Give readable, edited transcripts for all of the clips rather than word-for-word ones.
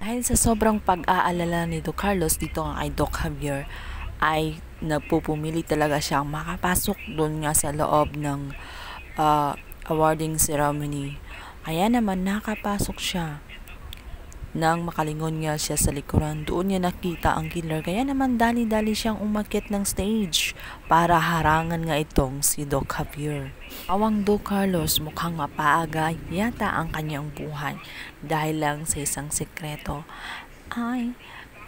Dahil sa sobrang pag-aalala ni Doc Carlos dito nga kay Doc Javier, ay nagpupumili talaga siyang makapasok doon nga sa loob ng awarding ceremony. Kaya naman nakapasok siya. Nang makalingon nga siya sa likuran, doon niya nakita ang killer. Kaya naman dali-dali siyang umakyat ng stage para harangan nga itong si Doc Javier. Awang Doc Carlos, mukhang mapaaga yata ang kanyang buhay dahil lang sa isang sekreto ay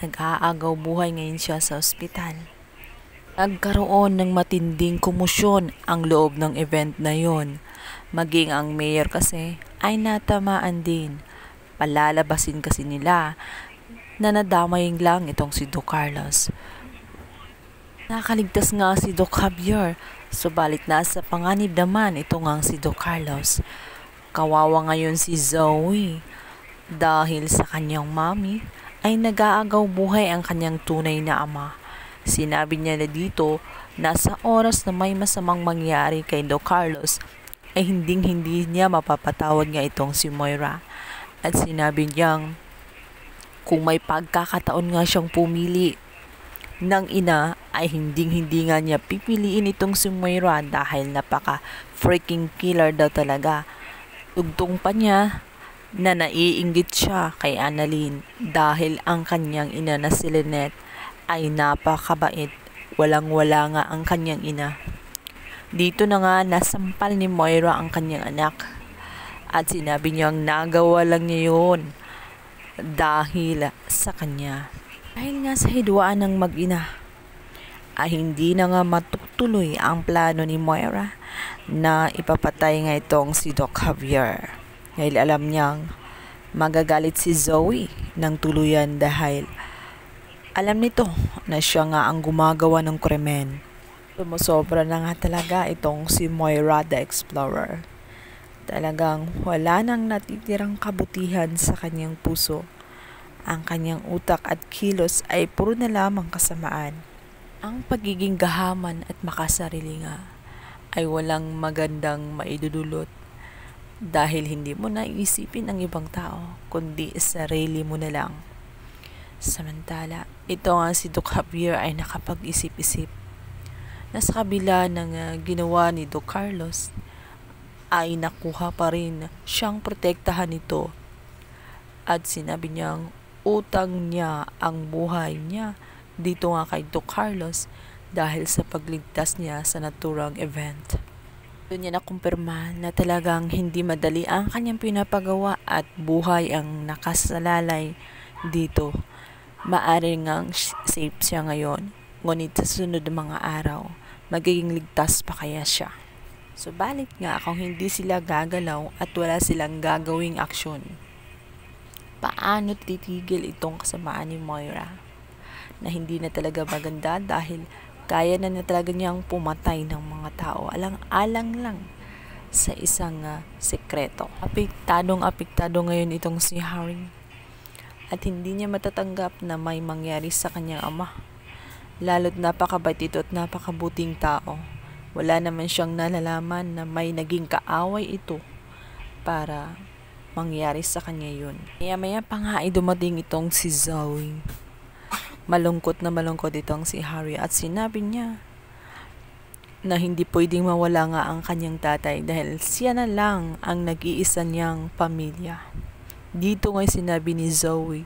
nag-aagaw buhay ngayon siya sa ospital. Nagkaroon ng matinding komosyon ang loob ng event na yon. Maging ang mayor kasi ay natamaan din. Palalabasin kasi nila na nadamay lang itong si Doc Carlos. Nakaligtas nga si Doc Javier, subalit nasa panganib naman ito nga si Doc Carlos. Kawawa ngayon si Zoe dahil sa kanyang mami ay nag-aagaw buhay ang kanyang tunay na ama. Sinabi niya na dito na sa oras na may masamang mangyari kay Doc Carlos ay hindi niya mapapatawad nga itong si Moira. At sinabi niyang kung may pagkakataon nga siyang pumili ng ina ay hindi nga niya pipiliin itong si Moira dahil napaka freaking killer daw talaga. Tugtong pa niya na naiinggit siya kay Annalyn dahil ang kanyang ina na si Lynette ay napakabait. Walang-wala nga ang kanyang ina. Dito na nga nasampal ni Moira ang kanyang anak. At sinabi niyang nagawa lang niya yun dahil sa kanya. Dahil nga sa hidwaan ng mag-ina, ay hindi na nga matutuloy ang plano ni Moira na ipapatay nga itong si Doc Javier. Dahil alam niyang magagalit si Zoe ng tuluyan dahil alam nito na siya nga ang gumagawa ng krimen. Sumusobra na nga talaga itong si Moira the Explorer. Talagang wala nang natitirang kabutihan sa kanyang puso. Ang kanyang utak at kilos ay puro na lamang kasamaan. Ang pagiging gahaman at makasarili nga ay walang magandang maidudulot dahil hindi mo na iisipin ang ibang tao kundi sarili mo na lang. Samantala, ito nga si Doc Javier ay nakapag-isip-isip na sa kabila ng ginawa ni Doc Carlos ay nakuha pa rin siyang protektahan nito. At sinabi niyang utang niya ang buhay niya dito nga kay Doc Carlos dahil sa pagligtas niya sa naturang event. Doon niya nakumpirma na talagang hindi madali ang kanyang pinapagawa at buhay ang nakasalalay dito. Maaring ngang safe siya ngayon, ngunit sa sunod na mga araw, magiging ligtas pa kaya siya. Subalit nga kung hindi sila gagalaw at wala silang gagawing aksyon, paano titigil itong kasamaan ni Moira na hindi na talaga maganda dahil kaya na talaga niyang pumatay ng mga tao alang-alang lang sa isang sekreto. Apektado ngayon itong si Harry at hindi niya matatanggap na may mangyari sa kanyang ama. Lalo't napakabait ito at napakabuting tao. Wala naman siyang nalalaman na may naging kaaway ito para mangyari sa kanya yun. Maya pa nga ay dumating itong si Zoe. Malungkot na malungkot itong si Harry at sinabi niya na hindi pwedeng mawala nga ang kanyang tatay dahil siya na lang ang nag-iisa niyang pamilya. Dito nga'y sinabi ni Zoe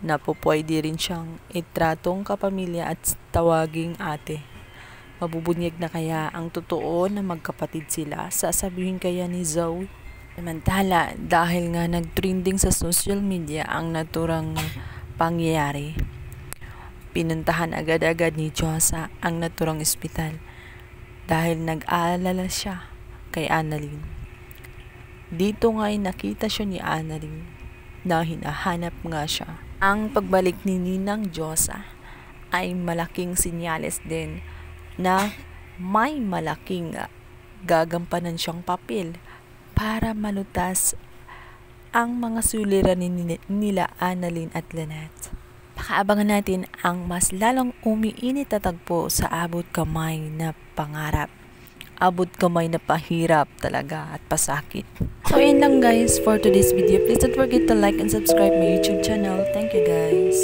na pwede rin siyang itratong kapamilya at tawaging ate. Mabubunyag na kaya ang totoo na magkapatid sila? Sasabihin kaya ni Zoe? Samantala, dahil nga nag-trending sa social media ang naturang pangyayari, pinuntahan agad-agad ni Josa ang naturang ospital dahil nag-aalala siya kay Annalyn. Dito nga'y nakita siya ni Annalyn na hinahanap nga siya. Ang pagbalik ni Ninang Josa ay malaking sinyales din na may malaking gagampanan siyang papel para malutas ang mga suliranin nila Annalyn at Lynette. Pakaabangan natin ang mas lalong umiinit na tagpo sa abot kamay na pangarap. abot kamay na pahirap talaga at pasakit. So yun lang guys for today's video. Please don't forget to like and subscribe my YouTube channel. Thank you guys.